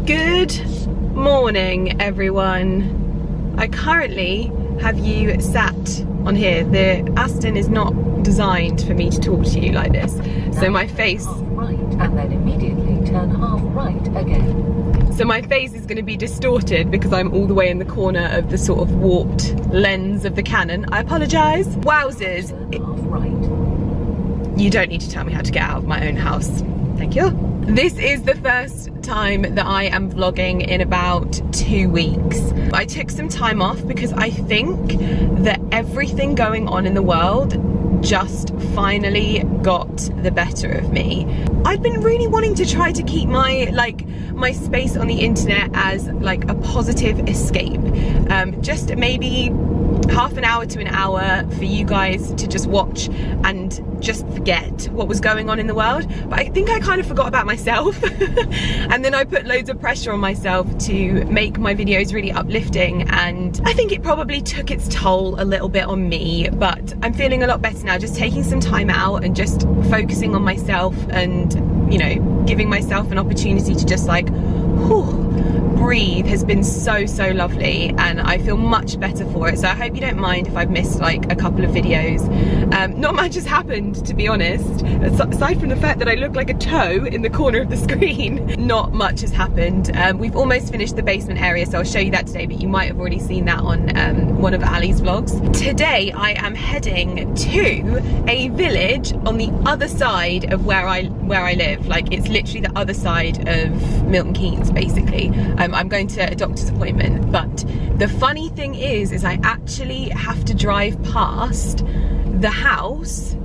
Good morning, everyone. I currently have you sat on here. The Aston is not designed for me to talk to you like this. So my face... Half right and then immediately turn half right again. So my face is going to be distorted because I'm all the way in the corner of the sort of warped lens of the Canon. I apologise. Wowzers. Half right. You don't need to tell me how to get out of my own house. Thank you. This is the first time that I am vlogging in about 2 weeks. I took some time off because I think that everything going on in the world just finally got the better of me. I'd been really wanting to try to keep my space on the internet as like a positive escape. Just maybe half an hour to an hour for you guys to just watch and just forget what was going on in the world. But I think I kind of forgot about myself and then I put loads of pressure on myself to make my videos really uplifting, and I think it probably took its toll a little bit on me, but I'm feeling a lot better now, just taking some time out and just focusing on myself and, you know, giving myself an opportunity to just like, whew, breathe has been so lovely, and I feel much better for it. So I hope you don't mind if I've missed like a couple of videos. Not much has happened, to be honest, aside from the fact that I look like a toe in the corner of the screen. Not much has happened. We've almost finished the basement area, so I'll show you that today, but you might have already seen that on one of Ali's vlogs. Today I am heading to a village on the other side of where I live. Like, it's literally the other side of Milton Keynes, basically. I'm going to a doctor's appointment, but the funny thing is I actually have to drive past the house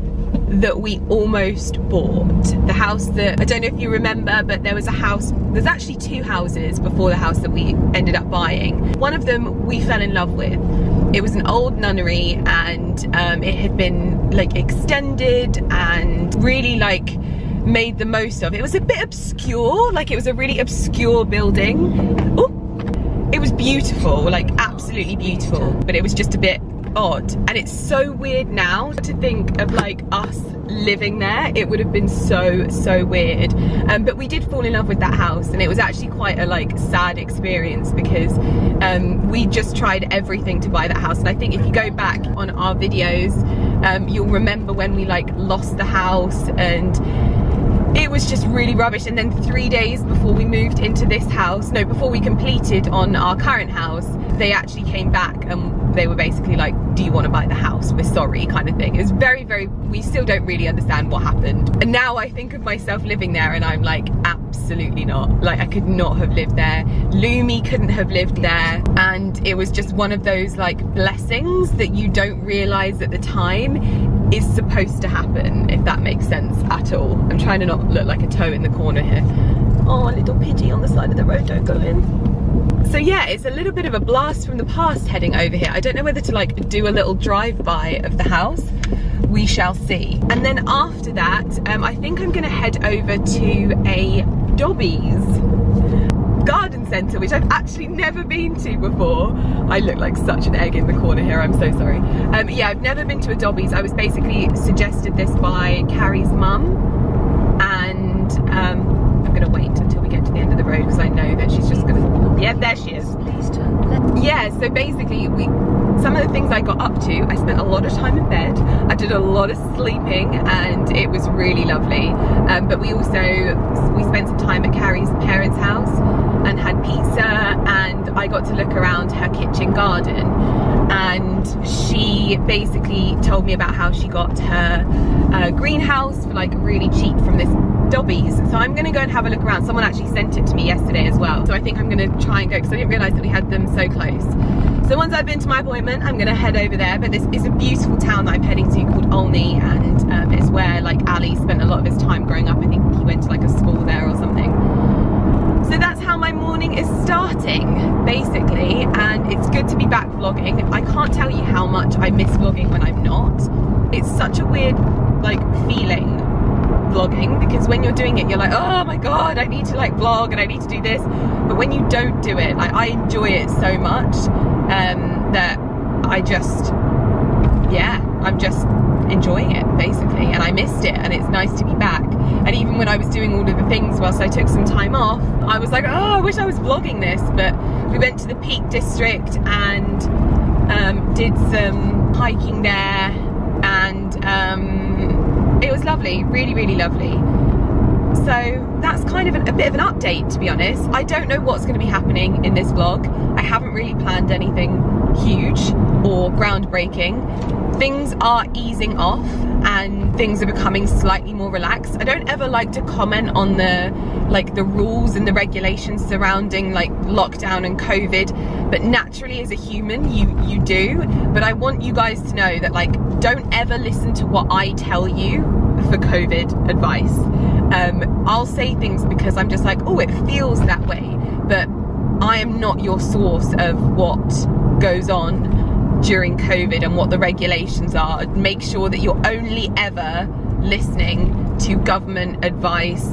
that we almost bought. The house that, I don't know if you remember, but there was a house, there's actually two houses before the house that we ended up buying. One of them we fell in love with. It was an old nunnery, and it had been like extended and really like made the most of. It was a bit obscure, like it was a really obscure building. Oh, it was beautiful, like absolutely beautiful, but it was just a bit odd. And it's so weird now to think of like us living there. It would have been so weird. But we did fall in love with that house, and it was actually quite a like sad experience because we just tried everything to buy that house. And I think if you go back on our videos, you'll remember when we like lost the house and it was just really rubbish. And then 3 days before we moved into this house, no, before we completed on our current house, they actually came back and they were basically like, do you want to buy the house? We're sorry, kind of thing. It was very, we still don't really understand what happened. And now I think of myself living there and I'm like, absolutely not. Like, I could not have lived there. Lumi couldn't have lived there. And it was just one of those like blessings that you don't realize at the time is supposed to happen, if that makes sense at all. I'm trying to not look like a toe in the corner here. Oh, a little pidgey on the side of the road, don't go in. So yeah, it's a little bit of a blast from the past heading over here. I don't know whether to like do a little drive-by of the house. We shall see. And then after that, I think I'm gonna head over to a Dobbies garden centre, which I've actually never been to before. I look like such an egg in the corner here, I'm so sorry. Yeah, I've never been to a Dobbies. I was basically suggested this by Carrie's mum, and I'm gonna wait until we get to the end of the road because I know that she's just gonna, yeah, there she is. Yeah, so basically some of the things I got up to, I spent a lot of time in bed, I did a lot of sleeping, and it was really lovely. But we spent some time at Carrie's parents' house and had pizza, and I got to look around her kitchen garden, and she basically told me about how she got her greenhouse for like really cheap from this Dobbies. So I'm gonna go and have a look around. Someone actually sent it to me yesterday as well, so I think I'm gonna try and go because I didn't realise that we had them so close. So once I've been to my appointment, I'm gonna head over there. But this is a beautiful town that I'm heading to called Olney, and it's where like Ali spent a lot of his time growing up. I think he went to like a school there or something. So that's how my morning is starting, basically, and it's good to be back vlogging. I can't tell you how much I miss vlogging when I'm not. It's such a weird like feeling, vlogging, because when you're doing it you're like, oh my god, I need to like vlog and I need to do this, but when you don't do it, like, I enjoy it so much that I just, yeah, I'm just enjoying it basically, and I missed it, and it's nice to be back. And even when I was doing all of the things whilst I took some time off, I was like, oh, I wish I was vlogging this. But we went to the Peak District and did some hiking there, and it was lovely, really, really lovely. So that's kind of a bit of an update, to be honest. I don't know what's going to be happening in this vlog. I haven't really planned anything huge or groundbreaking. Things are easing off and things are becoming slightly more relaxed. I don't ever like to comment on the rules and the regulations surrounding like lockdown and COVID, but naturally as a human you do. But I want you guys to know that, like, don't ever listen to what I tell you for COVID advice. I'll say things because I'm just like, oh, it feels that way, but I am not your source of what goes on during COVID and what the regulations are. Make sure that you're only ever listening to government advice,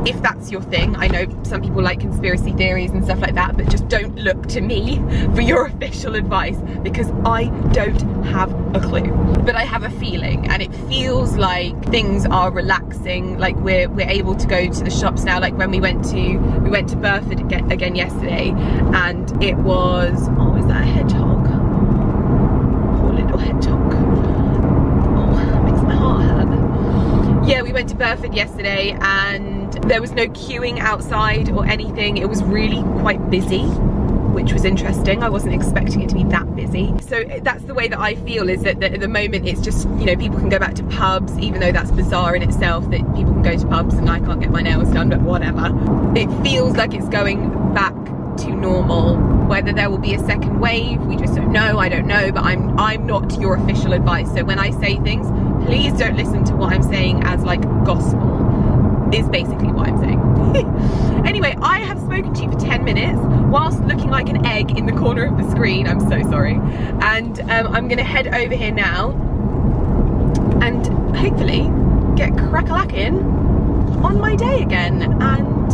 if that's your thing. I know some people like conspiracy theories and stuff like that, but just don't look to me for your official advice, because I don't have a clue. But I have a feeling, and it feels like things are relaxing. Like we're able to go to the shops now. Like when we went to Burford again yesterday, and it was, oh, is that a hedgehog? Poor little hedgehog. Oh, that makes my heart hurt. Yeah, we went to Burford yesterday and there was no queuing outside or anything. It was really quite busy, which was interesting. I wasn't expecting it to be that busy. So that's the way that I feel, is that at the moment it's just, you know, people can go back to pubs, even though that's bizarre in itself that people can go to pubs and I can't get my nails done, but whatever. It feels like it's going back to normal. Whether there will be a second wave, we just don't know. I don't know, but I'm not your official advice. So when I say things, please don't listen to what I'm saying as like gospel, is basically what I'm saying. Anyway, I have spoken to you for 10 minutes whilst looking like an egg in the corner of the screen. I'm so sorry. And I'm gonna head over here now and hopefully get crack-a-lacking on my day again. And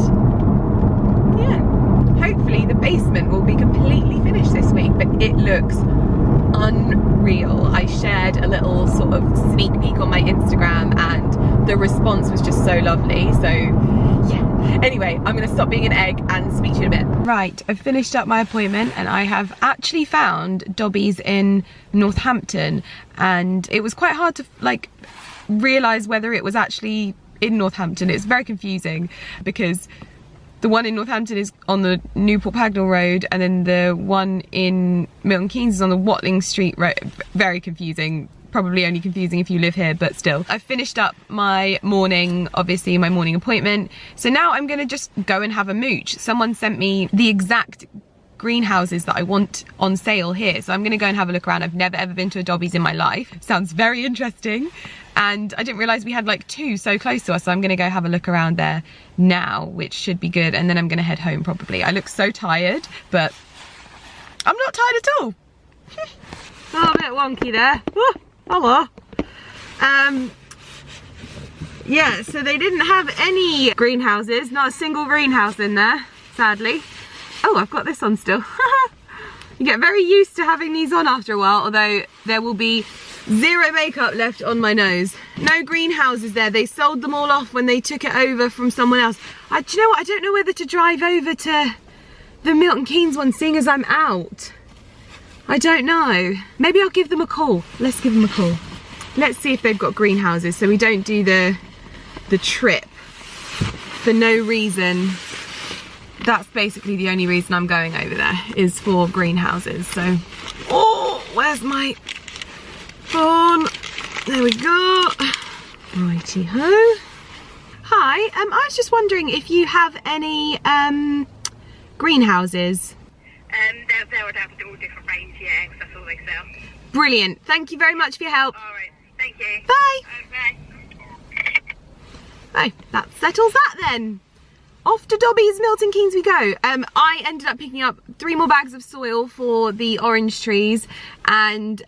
yeah, hopefully the basement will be completely finished this week, but it looks unreal. I shared a little sort of sneak peek on my Instagram and the response was just so lovely. So yeah, anyway, I'm gonna stop being an egg and speak to you in a bit. Right, I've finished up my appointment and I have actually found Dobbies in Northampton, and it was quite hard to like realise whether it was actually in Northampton. It's very confusing because the one in Northampton is on the Newport Pagnell Road, and then the one in Milton Keynes is on the Watling Street Road. Very confusing. Probably only confusing if you live here, but still. I've finished up my morning, obviously my morning appointment. So now I'm gonna just go and have a mooch. Someone sent me the exact greenhouses that I want on sale here. So I'm gonna go and have a look around. I've never ever been to a Dobbies in my life. Sounds very interesting. And I didn't realise we had like two so close to us, so I'm gonna go have a look around there now, which should be good, and then I'm gonna head home probably. I look so tired, but I'm not tired at all. Oh, a bit wonky there. Oh, hello. Yeah, so they didn't have any greenhouses, not a single greenhouse in there, sadly. Oh, I've got this on still. You get very used to having these on after a while, although there will be zero makeup left on my nose. No greenhouses there. They sold them all off when they took it over from someone else. Do you know what? I don't know whether to drive over to the Milton Keynes one, seeing as I'm out. I don't know. Maybe I'll give them a call. Let's give them a call. Let's see if they've got greenhouses so we don't do the trip for no reason. That's basically the only reason I'm going over there, is for greenhouses. So, oh, where's my phone? There we go. Righty ho. Hi, I was just wondering if you have any greenhouses. They're adapted to all different range, yeah, because that's all they sell. Brilliant. Thank you very much for your help. All right, thank you. Bye. Bye. Oh, that settles that then. Off to Dobbies, Milton Keynes we go. I ended up picking up 3 more bags of soil for the orange trees and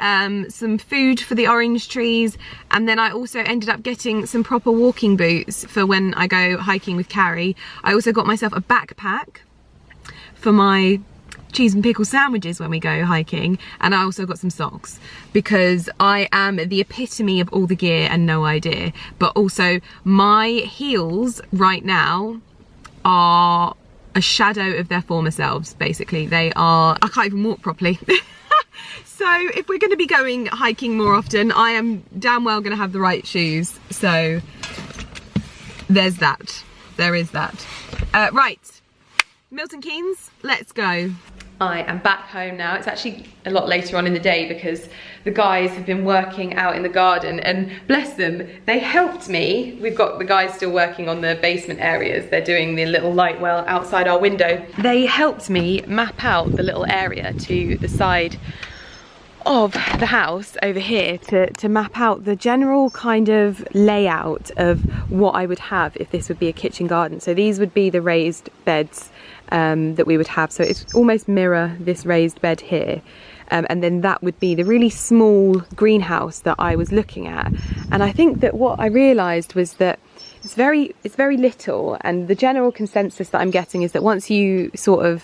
some food for the orange trees, and then I also ended up getting some proper walking boots for when I go hiking with Carrie. I also got myself a backpack for my cheese and pickle sandwiches when we go hiking, and I also got some socks because I am the epitome of all the gear and no idea. But also my heels right now are a shadow of their former selves, basically. They are, I can't even walk properly. So if we're going to be going hiking more often, I am damn well going to have the right shoes. So there's that. There is that. Right, Milton Keynes, let's go. I am back home now. It's actually a lot later on in the day because the guys have been working out in the garden, and bless them, they helped me. We've got the guys still working on the basement areas. They're doing the little light well outside our window. They helped me map out the little area to the side of the house over here to map out the general kind of layout of what I would have if this would be a kitchen garden. So these would be the raised beds that we would have. So it's almost mirror this raised bed here. And then that would be the really small greenhouse that I was looking at. And I think that what I realised was that it's very little, and the general consensus that I'm getting is that once you sort of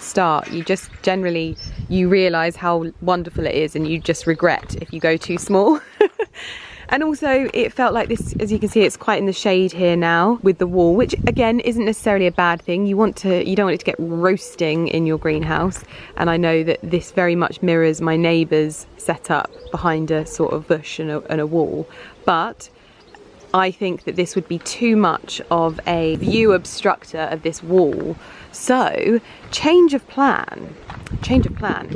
start, you just generally, you realise how wonderful it is, and you just regret if you go too small. And also it felt like this, as you can see, it's quite in the shade here now with the wall, which again isn't necessarily a bad thing. You don't want it to get roasting in your greenhouse. And I know that this very much mirrors my neighbour's setup behind a sort of bush and a wall. But I think that this would be too much of a view obstructor of this wall. So change of plan,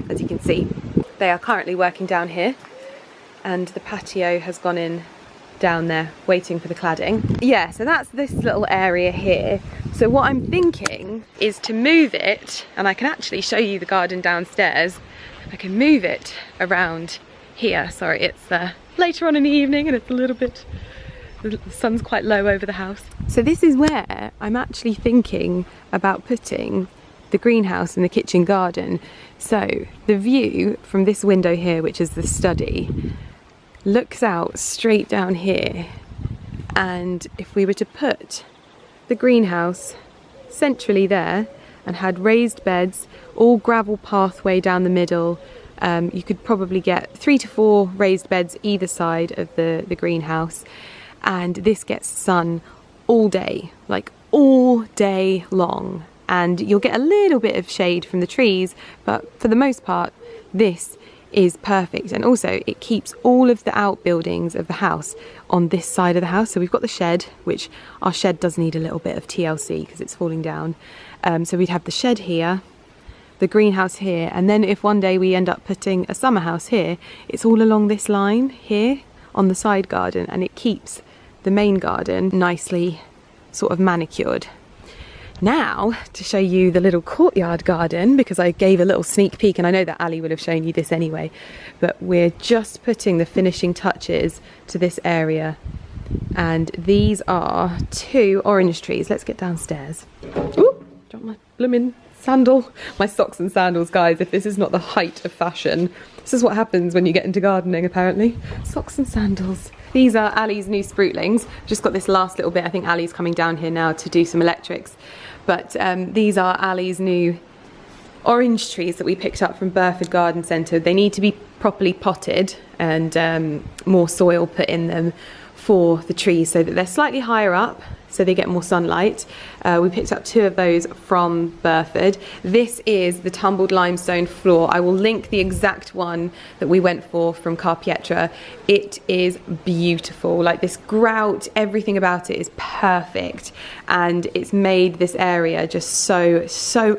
as you can see. They are currently working down here, and the patio has gone in down there waiting for the cladding. Yeah, so that's this little area here. So what I'm thinking is to move it, and I can actually show you the garden downstairs. I can move it around here. Sorry, it's later on in the evening and it's a little bit, the sun's quite low over the house. So this is where I'm actually thinking about putting the greenhouse and the kitchen garden. So the view from this window here, which is the study, looks out straight down here. And if we were to put the greenhouse centrally there and had raised beds, all gravel pathway down the middle, you could probably get 3 to 4 raised beds either side of the greenhouse. And this gets sun all day, like all day long. And you'll get a little bit of shade from the trees, but for the most part, this is perfect. And also it keeps all of the outbuildings of the house on this side of the house. So we've got the shed, which our shed does need a little bit of TLC because it's falling down. So we'd have the shed here, the greenhouse here, and then if one day we end up putting a summer house here, it's all along this line here on the side garden, and it keeps the main garden nicely sort of manicured. Now to show you the little courtyard garden, because I gave a little sneak peek, and I know that Ali would have shown you this anyway, but we're just putting the finishing touches to this area, and these are 2 orange trees. Let's get downstairs. Ooh, dropped my blooming sandal. My socks and sandals, guys. If this is not the height of fashion, this is what happens when you get into gardening, apparently. Socks and sandals. These are Ali's new sproutlings. Just got this last little bit. I think Ali's coming down here now to do some electrics. But these are Ali's new orange trees that we picked up from Burford Garden Centre. They need to be properly potted and more soil put in them for the trees so that they're slightly higher up, so they get more sunlight. We picked up 2 of those from Burford. This is the tumbled limestone floor. I will link the exact one that we went for from Carpietra. It is beautiful. Like this grout, everything about it is perfect, and it's made this area just so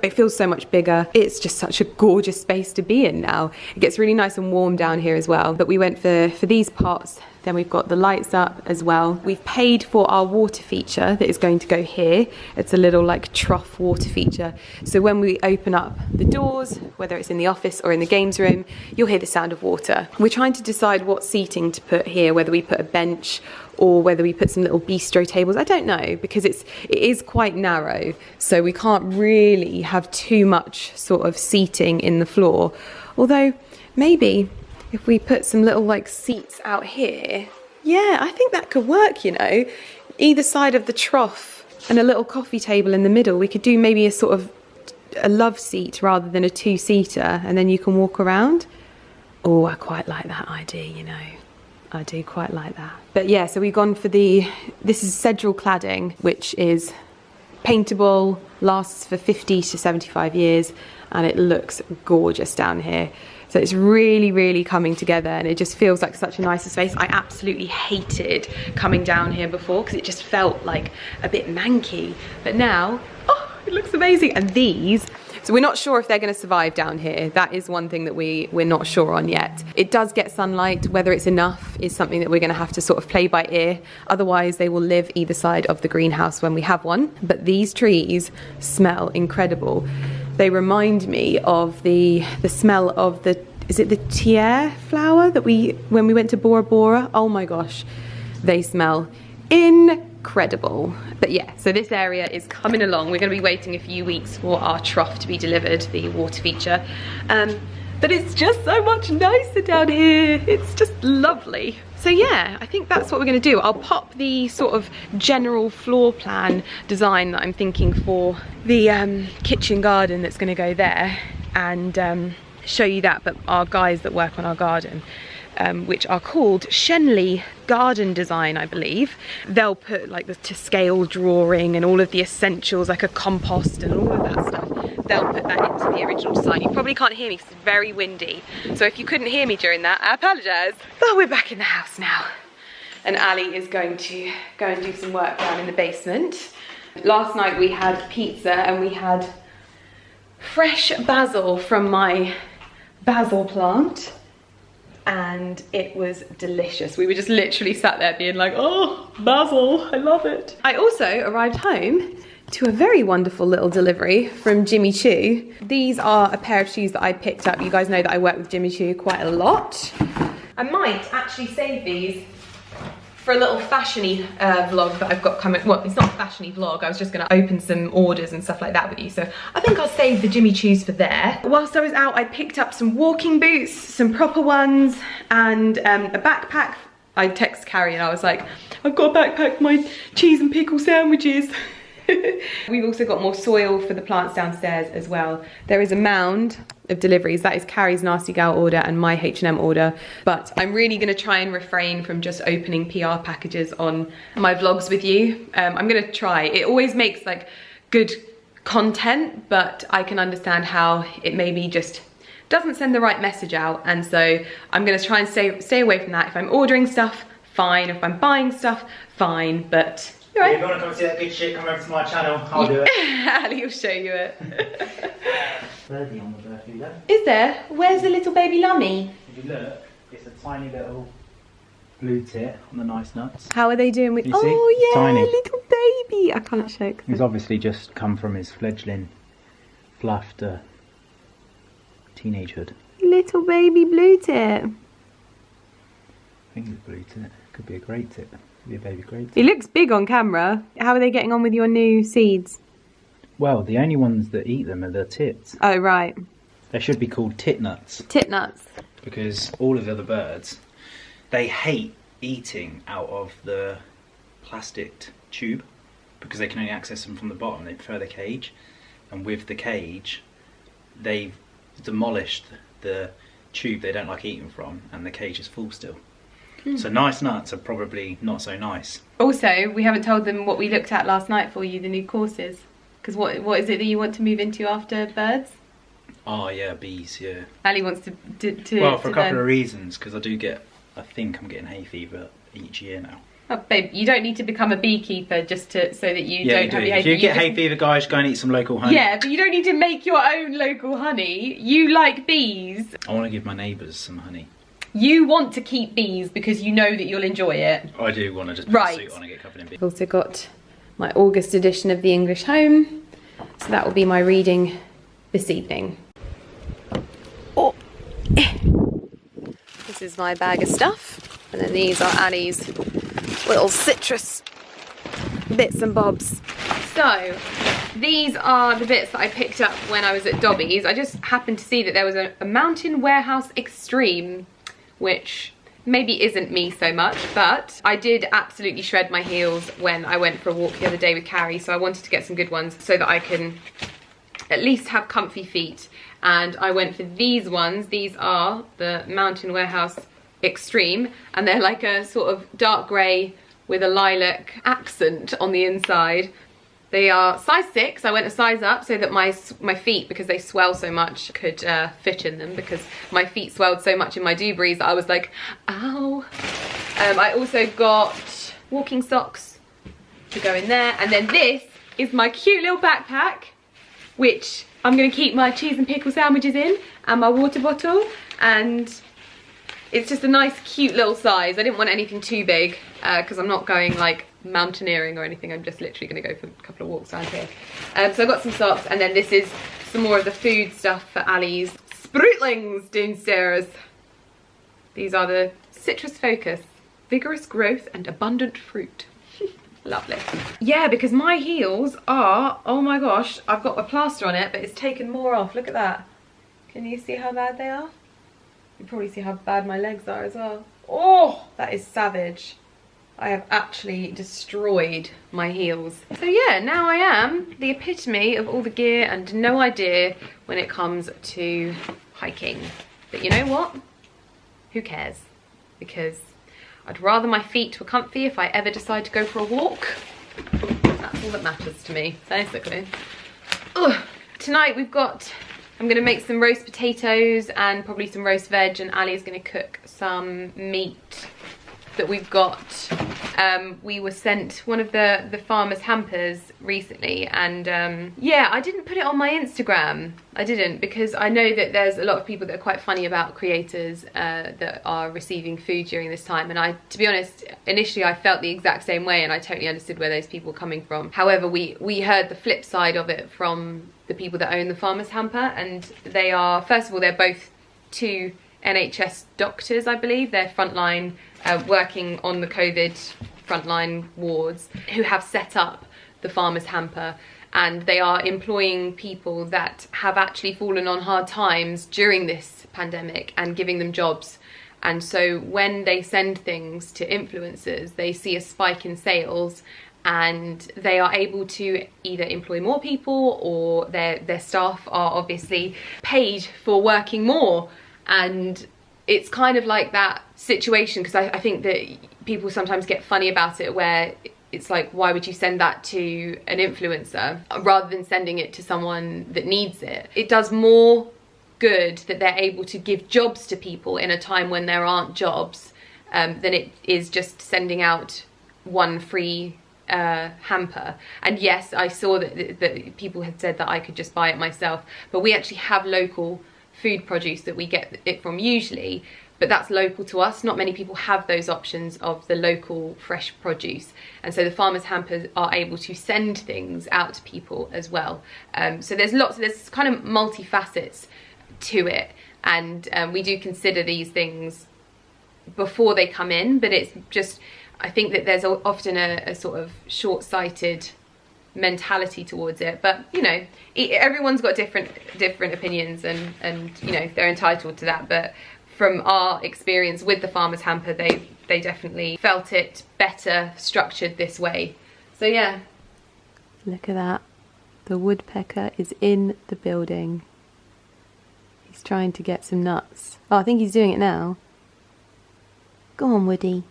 it feels so much bigger. It's just such a gorgeous space to be in now. It gets really nice and warm down here as well. But we went for these pots. Then we've got the lights up as well. We've paid for our water feature that is going to go here. It's a little like trough water feature. So when we open up the doors, whether it's in the office or in the games room, you'll hear the sound of water. We're trying to decide what seating to put here, whether we put a bench or whether we put some little bistro tables. I don't know, because it is quite narrow. So we can't really have too much sort of seating in the floor. Although maybe if we put some little like seats out here, yeah, I think that could work, you know. Either side of the trough and a little coffee table in the middle. We could do maybe a sort of a love seat rather than a two-seater, and then you can walk around. Oh, I quite like that idea, you know. I do quite like that. But yeah, so we've gone for this is cedral cladding, which is paintable, lasts for 50 to 75 years, and it looks gorgeous down here. So it's really, really coming together, and it just feels like such a nicer space. I absolutely hated coming down here before because it just felt like a bit manky. But now, oh, it looks amazing. And these, so we're not sure if they're going to survive down here. That is one thing that we're not sure on yet. It does get sunlight. Whether it's enough is something that we're going to have to sort of play by ear. Otherwise, they will live either side of the greenhouse when we have one. But these trees smell incredible. They remind me of the smell of is it the tiare flower that when we went to Bora Bora? Oh my gosh, they smell incredible. But yeah, so this area is coming along. We're going to be waiting a few weeks for our trough to be delivered, the water feature. But it's just so much nicer down here. It's just lovely. So yeah, I think that's what we're going to do. I'll pop the sort of general floor plan design that I'm thinking for the kitchen garden that's going to go there, and show you that. But our guys that work on our garden, which are called Shenley Garden Design, I believe, they'll put like the to scale drawing and all of the essentials, like a compost and all of that stuff. They'll put that into the original design. You probably can't hear me because it's very windy. So if you couldn't hear me during that, I apologise. But we're back in the house now. And Ali is going to go and do some work down in the basement. Last night we had pizza and we had fresh basil from my basil plant. And it was delicious. We were just literally sat there being like, oh, basil, I love it. I also arrived home to a very wonderful little delivery from Jimmy Choo. These are a pair of shoes that I picked up. You guys know that I work with Jimmy Choo quite a lot. I might actually save these for a little fashion-y vlog that I've got coming. Well, it's not a fashion-y vlog. I was just gonna open some orders and stuff like that with you. So I think I'll save the Jimmy Choos for there. Whilst I was out, I picked up some walking boots, some proper ones, and a backpack. I texted Carrie and I was like, I've got a backpack for my cheese and pickle sandwiches. We've also got more soil for the plants downstairs as well. There is a mound of deliveries. That is Carrie's Nasty Gal order and my H&M order. But I'm really going to try and refrain from just opening PR packages on my vlogs with you. I'm going to try. It always makes like good content, but I can understand how it maybe just doesn't send the right message out. And so I'm going to try and stay away from that. If I'm ordering stuff, fine. If I'm buying stuff, fine. But right. If you want to come see that good shit, come over to my channel. I'll do it. Ali will show you it. Birdie on the birthday though. Is there? Where's the little baby lummy? If you look, it's a tiny little blue tit on the nice nuts. How are they doing with? You see? Oh yeah, Tiny. little baby. I can't shake. He's obviously just come from his fledgling fluffed teenagehood. Little baby blue tit. I think he's a blue tit. Could be a great tit. Could be a baby great tit. He looks big on camera. How are they getting on with your new seeds? Well, the only ones that eat them are the tits. Oh right. They should be called tit nuts. Tit nuts. Because all of the other birds, they hate eating out of the plastic tube because they can only access them from the bottom. They prefer the cage, and with the cage they've demolished the tube they don't like eating from, and the cage is full still. So nice nuts are probably not so nice. Also, we haven't told them what we looked at last night for you, the new courses. Because what is it that you want to move into after birds? Oh yeah, bees, yeah. Ali wants to well, for a couple of reasons, because I think I'm getting hay fever each year now. Oh, babe, you don't need to become a beekeeper just so that you don't have your hay fever. If you get hay fever, guys, go and eat some local honey. Yeah, but you don't need to make your own local honey. You like bees. I want to give my neighbours some honey. You want to keep bees because you know that you'll enjoy it. I do want to just put a suit on and get covered in bees. I've also got my August edition of the English Home. So that will be my reading this evening. Oh. This is my bag of stuff. And then these are Ali's little citrus bits and bobs. So these are the bits that I picked up when I was at Dobbies. I just happened to see that there was a Mountain Warehouse Extreme, which maybe isn't me so much, but I did absolutely shred my heels when I went for a walk the other day with Carrie, so I wanted to get some good ones so that I can at least have comfy feet. And I went for these ones. These are the Mountain Warehouse Extreme, and they're like a sort of dark grey with a lilac accent on the inside. They are size 6. I went a size up so that my feet, because they swell so much, could fit in them, because my feet swelled so much in my Dobbies that I was like, ow. I also got walking socks to go in there, and then this is my cute little backpack, which I'm going to keep my cheese and pickle sandwiches in, and my water bottle, and it's just a nice cute little size. I didn't want anything too big because I'm not going like mountaineering or anything. I'm just literally going to go for a couple of walks around here. So I got some socks, and then this is some more of the food stuff for Ali's sproutlings downstairs. These are the Citrus Focus, vigorous growth and abundant fruit. Lovely. Yeah, because my heels are, oh my gosh, I've got a plaster on it, but it's taken more off. Look at that. Can you see how bad they are? You probably see how bad my legs are as well. Oh, that is savage. I have actually destroyed my heels. So yeah, now I am the epitome of all the gear and no idea when it comes to hiking. But you know what? Who cares? Because I'd rather my feet were comfy if I ever decide to go for a walk. That's all that matters to me, basically. Ugh. Tonight we've got, I'm going to make some roast potatoes and probably some roast veg, and Ali is going to cook some meat that we've got. We were sent one of the farmer's hampers recently, and yeah, I didn't put it on my Instagram. I didn't, because I know that there's a lot of people that are quite funny about creators that are receiving food during this time, and to be honest, initially I felt the exact same way, and I totally understood where those people were coming from. However, we heard the flip side of it from the people that own the farmer's hamper, and they are, first of all, they're both 2 NHS doctors, I believe. They're frontline, working on the COVID frontline wards, who have set up the farmer's hamper, and they are employing people that have actually fallen on hard times during this pandemic and giving them jobs. And so when they send things to influencers, they see a spike in sales, and they are able to either employ more people, or their staff are obviously paid for working more. And it's kind of like that situation, because I think that people sometimes get funny about it, where it's like, why would you send that to an influencer rather than sending it to someone that needs it? It does more good that they're able to give jobs to people in a time when there aren't jobs than it is just sending out one free hamper. And yes, I saw that people had said that I could just buy it myself, but we actually have local food produce that we get it from usually, but that's local to us. Not many people have those options of the local fresh produce, and so the farmers hampers are able to send things out to people as well. So there's kind of multi-facets to it, and we do consider these things before they come in, but it's just, I think that there's often a sort of short-sighted mentality towards it. But you know, everyone's got different opinions, and you know, they're entitled to that. But from our experience with the farmer's hamper, they definitely felt it better structured this way. So yeah, look at that, the woodpecker is in the building. He's trying to get some nuts. Oh, I think he's doing it now. Go on, Woody,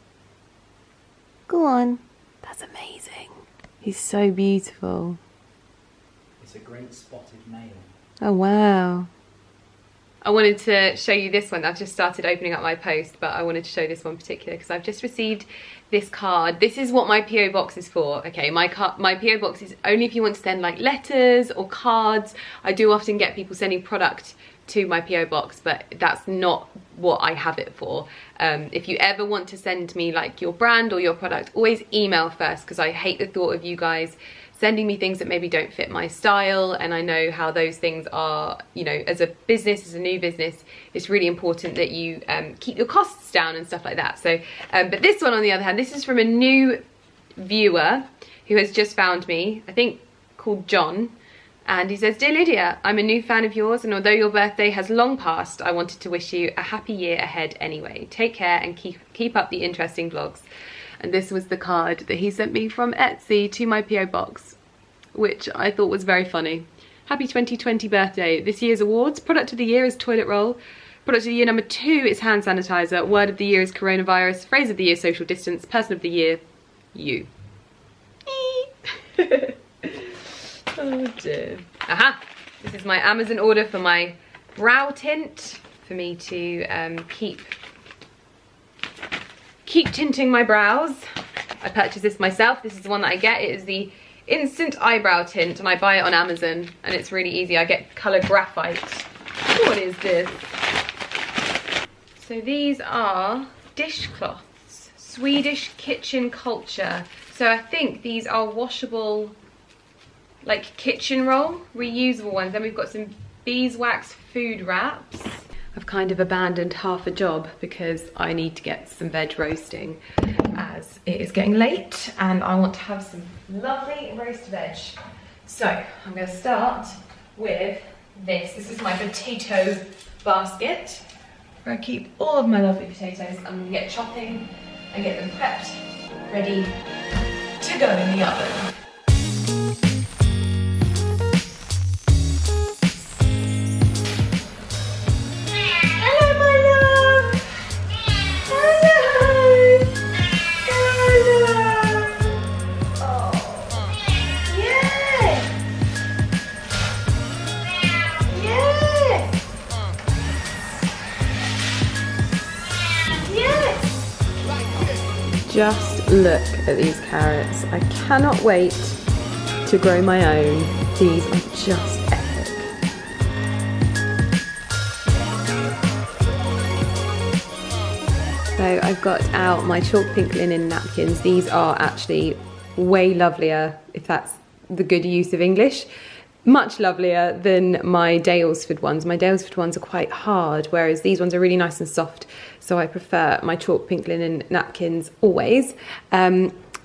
go on. That's amazing. He's so beautiful. It's a great spotted male. Oh wow. I wanted to show you this one. I've just started opening up my post, but I wanted to show this one particular because I've just received this card. This is what my PO box is for. Okay, my PO box is only if you want to send like letters or cards. I do often get people sending product to my PO box, but that's not what I have it for. If you ever want to send me like your brand or your product, always email first, because I hate the thought of you guys sending me things that maybe don't fit my style, and I know how those things are, you know, as a business, as a new business, it's really important that you keep your costs down and stuff like that. So, but this one on the other hand, this is from a new viewer who has just found me, I think called John, and he says, "Dear Lydia, I'm a new fan of yours, and although your birthday has long passed, I wanted to wish you a happy year ahead anyway. Take care and keep up the interesting vlogs." And this was the card that he sent me from Etsy to my PO box, which I thought was very funny. Happy 2020 birthday. This year's awards. Product of the year is toilet roll. Product of the year number 2 is hand sanitizer. Word of the year is coronavirus. Phrase of the year, social distance. Person of the year, you. Oh dear. Aha! This is my Amazon order for my brow tint. For me to keep tinting my brows. I purchased this myself. This is the one that I get. It is the instant eyebrow tint and I buy it on Amazon and it's really easy. I get colour graphite. What is this? So these are dishcloths, Swedish kitchen culture. So I think these are washable, like kitchen roll, reusable ones. Then we've got some beeswax food wraps. I've kind of abandoned half a job because I need to get some veg roasting as it is getting late and I want to have some lovely roast veg. So I'm going to start with this. This is my potato basket where I keep all of my lovely potatoes. I'm going to get chopping and get them prepped, ready to go in the oven. Just look at these carrots. I cannot wait to grow my own. These are just epic. So I've got out my chalk pink linen napkins. These are actually way lovelier, if that's the good use of English. Much lovelier than my Dalesford ones. My Dalesford ones are quite hard, whereas these ones are really nice and soft. So I prefer my chalk pink linen napkins always.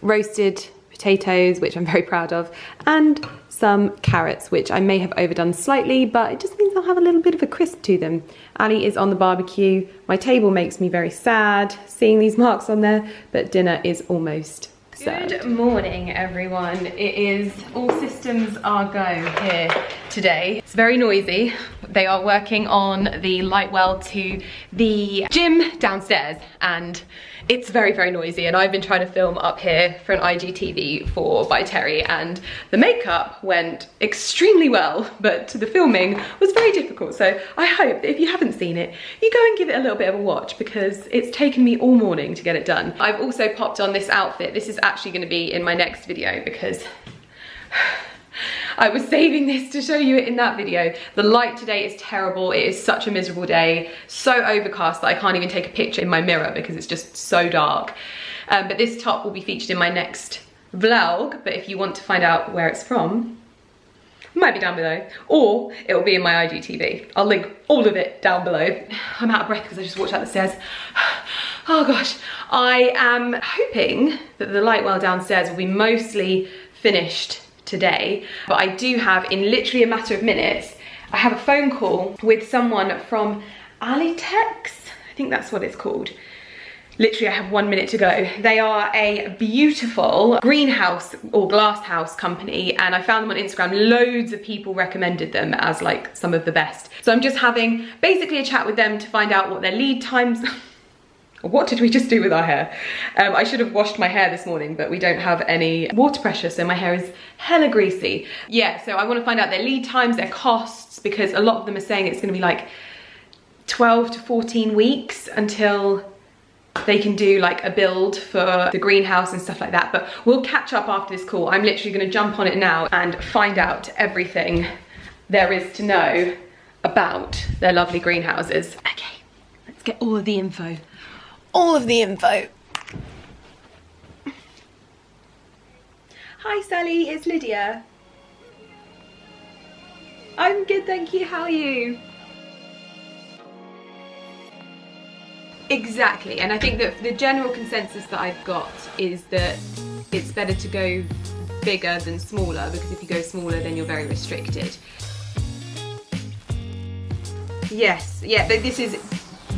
Roasted potatoes, which I'm very proud of, and some carrots, which I may have overdone slightly, but it just means I'll have a little bit of a crisp to them. Ali is on the barbecue. My table makes me very sad seeing these marks on there, but dinner is almost served. Good morning, everyone. It is all systems are go here today. It's very noisy. They are working on the light well to the gym downstairs and it's very, very noisy, and I've been trying to film up here for an IGTV by Terry, and the makeup went extremely well, but the filming was very difficult. So I hope that if you haven't seen it, you go and give it a little bit of a watch because it's taken me all morning to get it done. I've also popped on this outfit. This is actually going to be in my next video because I was saving this to show you it in that video. The light today is terrible. It is such a miserable day. So overcast that I can't even take a picture in my mirror because it's just so dark. But this top will be featured in my next vlog. But if you want to find out where it's from, it might be down below. Or it will be in my IGTV. I'll link all of it down below. I'm out of breath because I just walked out the stairs. Oh gosh. I am hoping that the light well downstairs will be mostly finished today, but I do have, in literally a matter of minutes, I have a phone call with someone from Alitex, I think that's what it's called. Literally I have 1 minute to go. They are a beautiful greenhouse or glass house company, and I found them on Instagram. Loads of people recommended them as like some of the best. So I'm just having basically a chat with them to find out what their lead times. What did we just do with our hair? I should have washed my hair this morning, but we don't have any water pressure, so my hair is hella greasy. Yeah, so I want to find out their lead times, their costs, because a lot of them are saying it's going to be like 12 to 14 weeks until they can do like a build for the greenhouse and stuff like that. But we'll catch up after this call. I'm literally going to jump on it now and find out everything there is to know about their lovely greenhouses. Okay, let's get all of the info. All of the info. Hi Sally, it's Lydia. I'm good, thank you. How are you? Exactly, and I think that the general consensus that I've got is that it's better to go bigger than smaller, because if you go smaller then you're very restricted. Yes, yeah, this is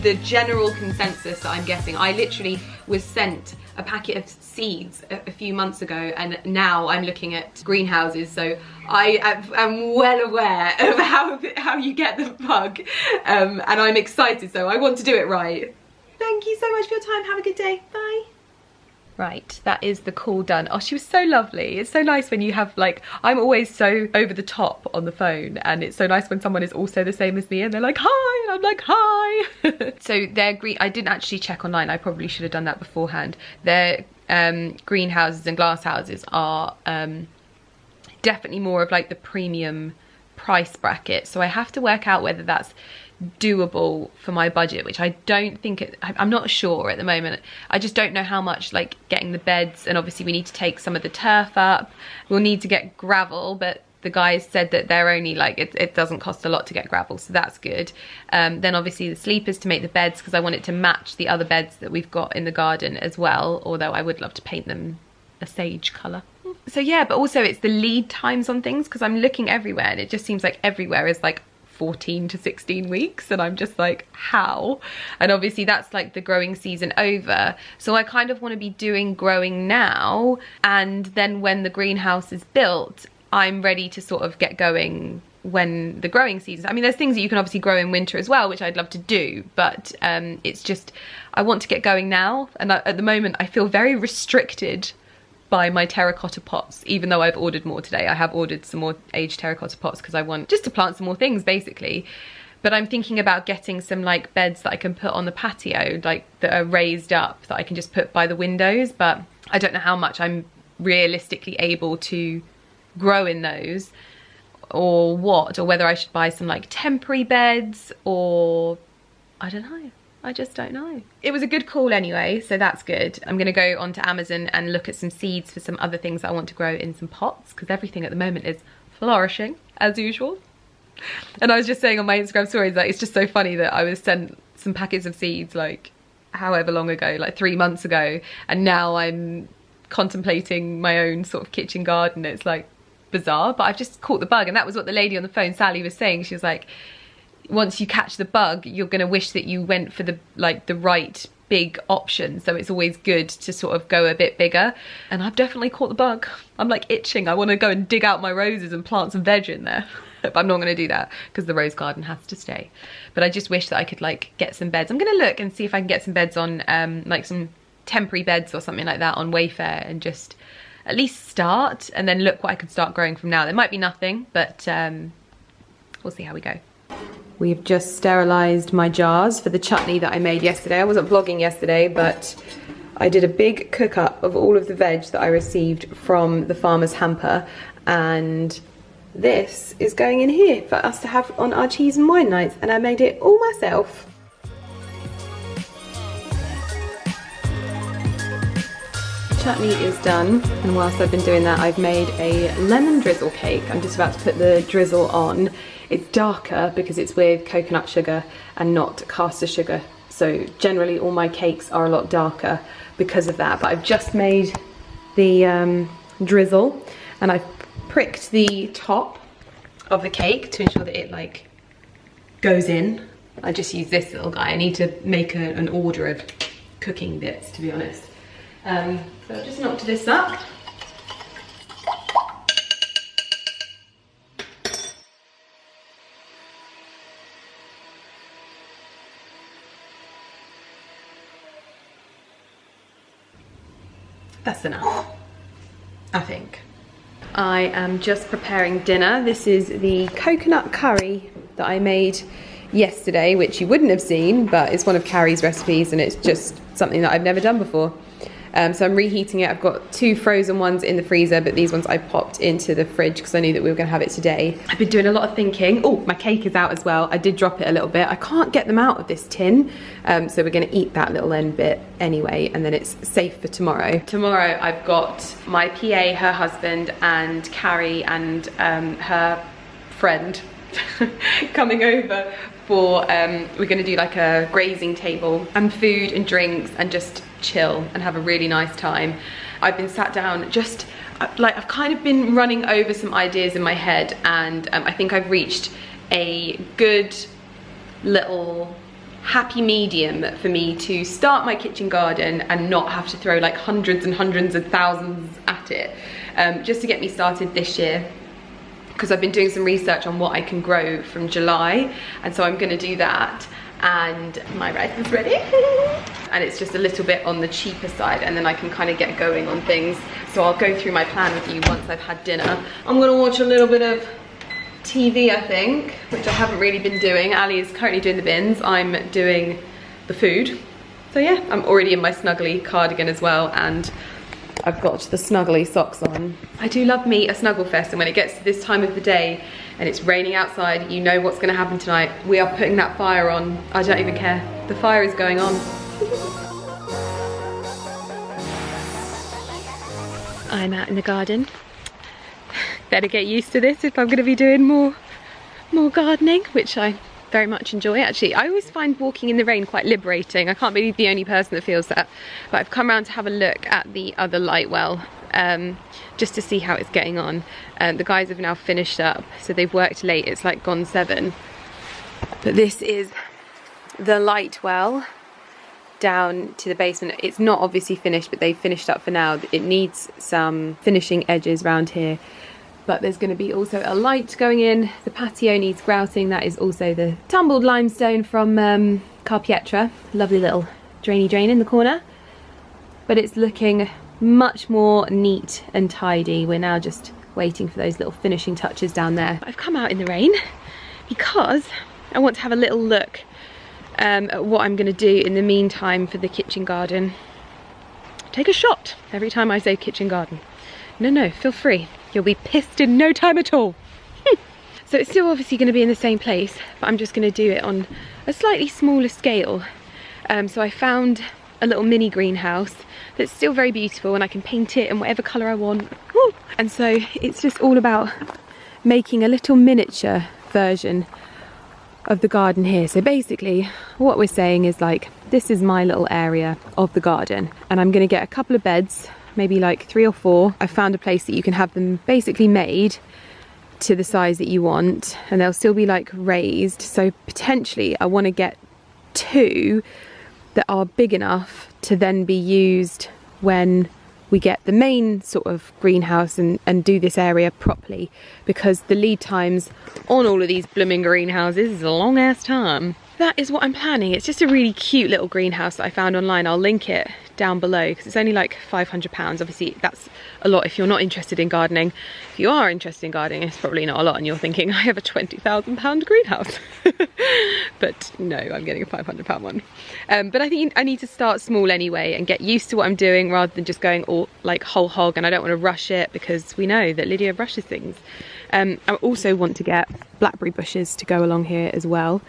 the general consensus that I'm getting. I literally was sent a packet of seeds a few months ago, and now I'm looking at greenhouses, so I am well aware of how you get the bug, and I'm excited, so I want to do it right. Thank you so much for your time. Have a good day. Bye. Right, that is the call done. Oh, she was so lovely. It's so nice when you have, like, I'm always so over the top on the phone, and it's so nice when someone is also the same as me and they're like, hi, and I'm like, hi. So their I didn't actually check online. I probably should have done that beforehand. Their greenhouses and glass houses are definitely more of like the premium price bracket. So I have to work out whether that's doable for my budget, which I don't think I'm not sure at the moment. I just don't know how much, like, getting the beds, and obviously we need to take some of the turf up. We'll need to get gravel, but the guys said that they're only like, it doesn't cost a lot to get gravel, so that's good. Then obviously the sleepers to make the beds, because I want it to match the other beds that we've got in the garden as well, although I would love to paint them a sage colour. So yeah, but also it's the lead times on things, because I'm looking everywhere and it just seems like everywhere is like 14 to 16 weeks, and I'm just like, how? And obviously that's like the growing season over, so I kind of want to be doing growing now, and then when the greenhouse is built, I'm ready to sort of get going when the growing season. I mean, there's things that you can obviously grow in winter as well, which I'd love to do, but it's just, I want to get going now, and at the moment I feel very restricted by my terracotta pots, even though I've ordered more today. I have ordered some more aged terracotta pots because I want just to plant some more things, basically. But I'm thinking about getting some like beds that I can put on the patio, like that are raised up, that I can just put by the windows, but I don't know how much I'm realistically able to grow in those, or what, or whether I should buy some like temporary beds, or I don't know. I just don't know. It was a good call anyway, so that's good. I'm gonna go onto Amazon and look at some seeds for some other things that I want to grow in some pots, because everything at the moment is flourishing as usual. And I was just saying on my Instagram stories that it's just so funny that I was sent some packets of seeds like however long ago, like 3 months ago, and now I'm contemplating my own sort of kitchen garden. It's like bizarre, but I've just caught the bug, and that was what the lady on the phone, Sally, was saying. She was like, once you catch the bug, you're going to wish that you went for the right big option, so it's always good to sort of go a bit bigger, and I've definitely caught the bug. I'm like itching. I want to go and dig out my roses and plant some veg in there, but I'm not going to do that because the rose garden has to stay. But I just wish that I could like get some beds. I'm going to look and see if I can get some beds on like some temporary beds or something like that on Wayfair, and just at least start, and then look what I could start growing from now. There might be nothing, but we'll see how we go. We've just sterilised my jars for the chutney that I made yesterday. I wasn't vlogging yesterday, but I did a big cook up of all of the veg that I received from the farmer's hamper, and this is going in here for us to have on our cheese and wine nights, and I made it all myself. Chutney is done, and whilst I've been doing that, I've made a lemon drizzle cake. I'm just about to put the drizzle on. It's darker because it's with coconut sugar and not caster sugar, so generally all my cakes are a lot darker because of that. But I've just made the drizzle, and I've pricked the top of the cake to ensure that it like goes in. I just use this little guy. I need to make an order of cooking bits, to be honest. So I've just knocked this up. That's enough, I think. I am just preparing dinner. This is the coconut curry that I made yesterday, which you wouldn't have seen, but it's one of Carrie's recipes, and it's just something that I've never done before. So I'm reheating it. I've got 2 frozen ones in the freezer, but these ones I popped into the fridge because I knew that we were going to have it today. I've been doing a lot of thinking. Oh, my cake is out as well. I did drop it a little bit. I can't get them out of this tin, so we're going to eat that little end bit anyway, and then it's safe for tomorrow. Tomorrow I've got my PA, her husband, and Carrie and her friend coming over for, we're going to do like a grazing table and food and drinks and just chill and have a really nice time. I've been sat down, just like I've kind of been running over some ideas in my head, and I think I've reached a good little happy medium for me to start my kitchen garden and not have to throw like hundreds and hundreds of thousands at it, just to get me started this year, because I've been doing some research on what I can grow from July, and so I'm going to do that. And my rice is ready and it's just a little bit on the cheaper side, and then I can kind of get going on things. So I'll go through my plan with you once I've had dinner. I'm gonna watch a little bit of TV, I think, which I haven't really been doing. Ali is currently doing the bins, I'm doing the food. So yeah, I'm already in my snuggly cardigan as well, and I've got the snuggly socks on. I do love me a snuggle fest, and when it gets to this time of the day and it's raining outside, you know what's going to happen tonight. We are putting that fire on. I don't even care. The fire is going on. I'm out in the garden. Better get used to this if I'm going to be doing more gardening, which I very much enjoy. Actually, I always find walking in the rain quite liberating. I can't be the only person that feels that. But I've come around to have a look at the other light well, just to see how it's getting on. The guys have now finished up, so they've worked late. It's like gone 7. But this is the light well down to the basement. It's not obviously finished, but they've finished up for now. It needs some finishing edges around here. But there's going to be also a light going in. The patio needs grouting. That is also the tumbled limestone from Carpietra. Lovely little drainy drain in the corner. But it's looking much more neat and tidy. We're now just waiting for those little finishing touches down there. I've come out in the rain because I want to have a little look at what I'm going to do in the meantime for the kitchen garden. Take a shot every time I say kitchen garden. No, feel free. You'll be pissed in no time at all. So it's still obviously going to be in the same place, but I'm just going to do it on a slightly smaller scale. So I found a little mini greenhouse that's still very beautiful, and I can paint it in whatever colour I want. Woo! And so it's just all about making a little miniature version of the garden here. So basically what we're saying is, like, this is my little area of the garden, and I'm going to get a couple of beds, maybe like 3 or 4. I found a place that you can have them basically made to the size that you want, and they'll still be like raised. So potentially I want to get 2 that are big enough to then be used when we get the main sort of greenhouse and do this area properly, because the lead times on all of these blooming greenhouses is a long ass time. That is what I'm planning. It's just a really cute little greenhouse that I found online. I'll link it down below because it's only like £500. Obviously that's a lot if you're not interested in gardening. If you are interested in gardening, it's probably not a lot, and you're thinking, I have a £20,000 greenhouse. But no, I'm getting a £500 one. But I think I need to start small anyway and get used to what I'm doing rather than just going all like whole hog, and I don't want to rush it because we know that Lydia rushes things. I also want to get blackberry bushes to go along here as well.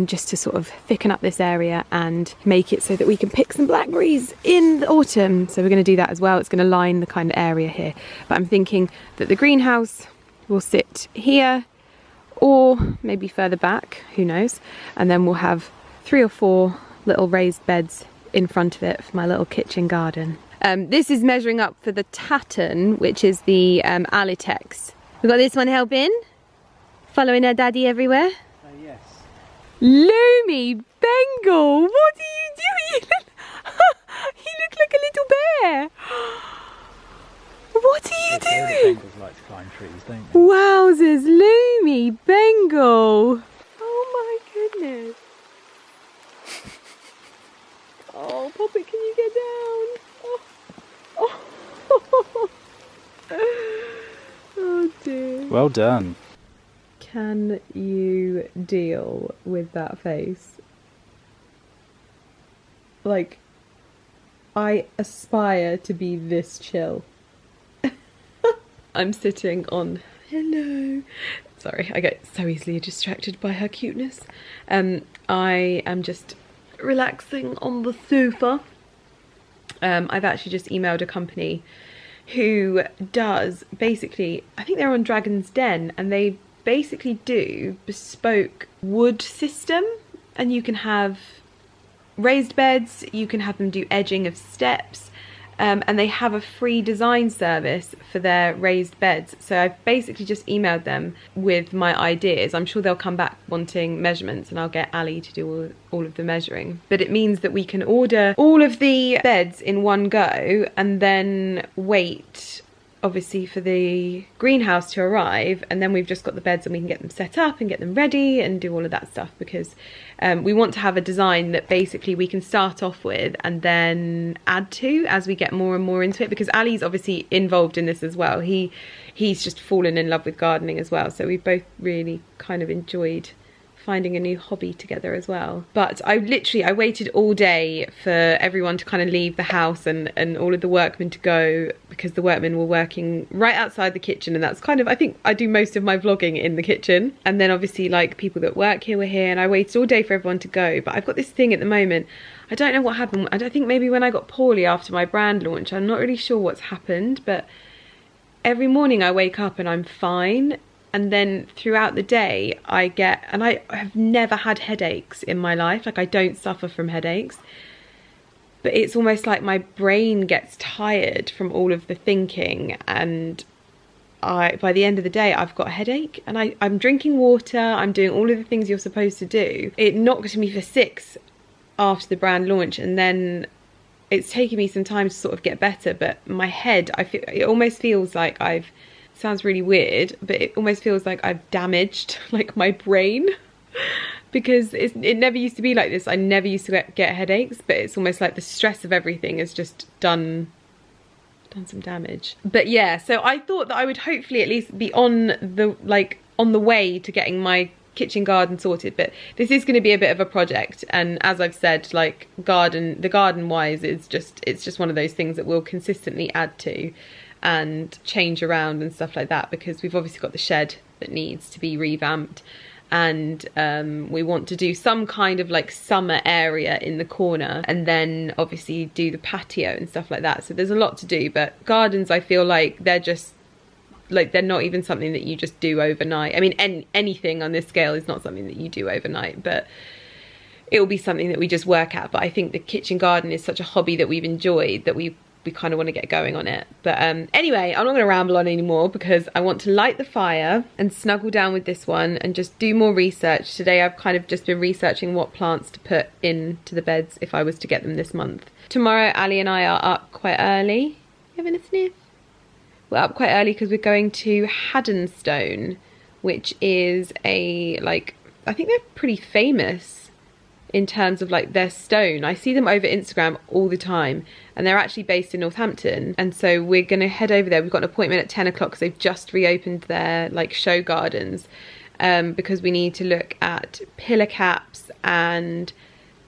Just to sort of thicken up this area and make it so that we can pick some blackberries in the autumn. So we're going to do that as well. It's going to line the kind of area here. But I'm thinking that the greenhouse will sit here or maybe further back, who knows. And then we'll have 3 or 4 little raised beds in front of it for my little kitchen garden. This is measuring up for the Tatton, which is the Alitex. We've got this one helping, following her daddy everywhere. Yes. Lumi, Bengal, what are you doing? You look like a little bear. What are you doing? Bengals like to climb trees, don't they? Wowzers, Lumi, Bengal. Oh my goodness. Oh, Poppet, can you get down? Oh. Oh dear. Well done. Can you deal with that face? Like, I aspire to be this chill. I'm sitting on... Hello. Sorry, I get so easily distracted by her cuteness. I am just relaxing on the sofa. I've actually just emailed a company who does basically, I think they're on Dragon's Den, and they basically do bespoke wood system, and you can have raised beds, you can have them do edging of steps, and they have a free design service for their raised beds. So I've basically just emailed them with my ideas. I'm sure they'll come back wanting measurements, and I'll get Ali to do all of the measuring. But it means that we can order all of the beds in one go and then wait obviously for the greenhouse to arrive, and then we've just got the beds and we can get them set up and get them ready and do all of that stuff, because we want to have a design that basically we can start off with and then add to as we get more and more into it, because Ali's obviously involved in this as well. He's just fallen in love with gardening as well, so we've both really kind of enjoyed finding a new hobby together as well. But I waited all day for everyone to kind of leave the house and all of the workmen to go, because the workmen were working right outside the kitchen, and that's kind of, I think I do most of my vlogging in the kitchen, and then obviously like people that work here were here, and I waited all day for everyone to go. But I've got this thing at the moment, I don't know what happened. I think maybe when I got poorly after my brand launch, I'm not really sure what's happened, but every morning I wake up and I'm fine, and then throughout the day I get, and I have never had headaches in my life, like I don't suffer from headaches, but it's almost like my brain gets tired from all of the thinking, and by the end of the day I've got a headache, and I'm drinking water, I'm doing all of the things you're supposed to do. It knocked me for 6 after the brand launch, and then it's taken me some time to sort of get better, but my head, it almost feels like sounds really weird, but it almost feels like I've damaged like my brain, because it never used to be like this. I never used to get headaches, but it's almost like the stress of everything has just done some damage. But yeah, so I thought that I would hopefully at least be on the way to getting my kitchen garden sorted, but this is going to be a bit of a project, and as I've said, like the garden wise, it's just one of those things that we'll consistently add to and change around and stuff like that, because we've obviously got the shed that needs to be revamped, and we want to do some kind of like summer area in the corner, and then obviously do the patio and stuff like that. So there's a lot to do, but gardens, I feel like they're just like, they're not even something that you just do overnight. I mean, anything on this scale is not something that you do overnight, but it will be something that we just work at. But I think the kitchen garden is such a hobby that we've enjoyed that we kind of want to get going on it. But anyway, I'm not going to ramble on anymore, because I want to light the fire and snuggle down with this one and just do more research. Today I've kind of just been researching what plants to put into the beds if I was to get them this month. Tomorrow Ali and I are up quite early. You having a sniff? We're up quite early because we're going to Haddonstone, which is I think they're pretty famous in terms of like their stone. I see them over Instagram all the time, and they're actually based in Northampton, and so we're going to head over there. We've got an appointment at 10 o'clock because they've just reopened their like show gardens, because we need to look at pillar caps and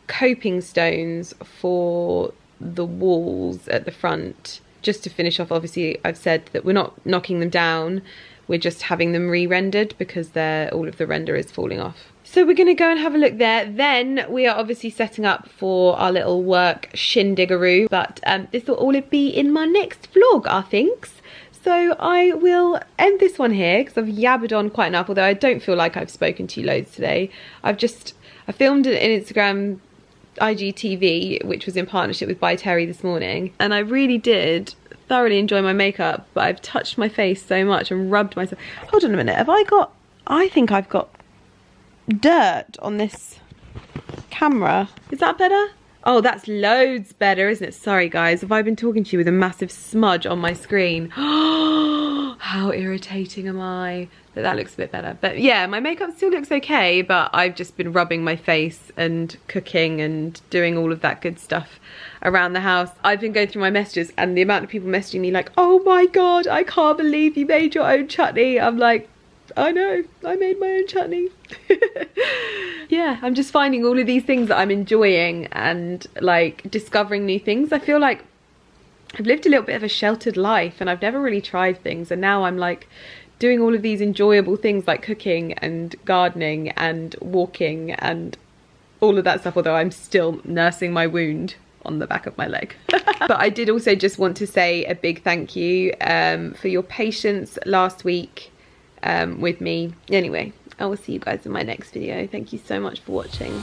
coping stones for the walls at the front, just to finish off. Obviously I've said that we're not knocking them down, we're just having them re-rendered because all of the render is falling off. So we're going to go and have a look there. Then we are obviously setting up for our little work shindigaroo, but this will all be in my next vlog, I think. So I will end this one here because I've yabbered on quite enough, although I don't feel like I've spoken to you loads today. I filmed an Instagram IGTV, which was in partnership with By Terry this morning, and I really did thoroughly enjoy my makeup, but I've touched my face so much and rubbed myself. Hold on a minute, I think I've got dirt on this camera. Is that better? Oh, that's loads better, isn't it? Sorry guys, have I been talking to you with a massive smudge on my screen? How irritating am I? But that looks a bit better. But yeah, my makeup still looks okay, but I've just been rubbing my face and cooking and doing all of that good stuff around the house. I've been going through my messages, and the amount of people messaging me like, oh my god, I can't believe you made your own chutney. I'm like, I know, I made my own chutney. Yeah, I'm just finding all of these things that I'm enjoying and like discovering new things. I feel like I've lived a little bit of a sheltered life and I've never really tried things, and now I'm like doing all of these enjoyable things like cooking and gardening and walking and all of that stuff, although I'm still nursing my wound on the back of my leg. But I did also just want to say a big thank you for your patience last week with me. Anyway, I will see you guys in my next video. Thank you so much for watching.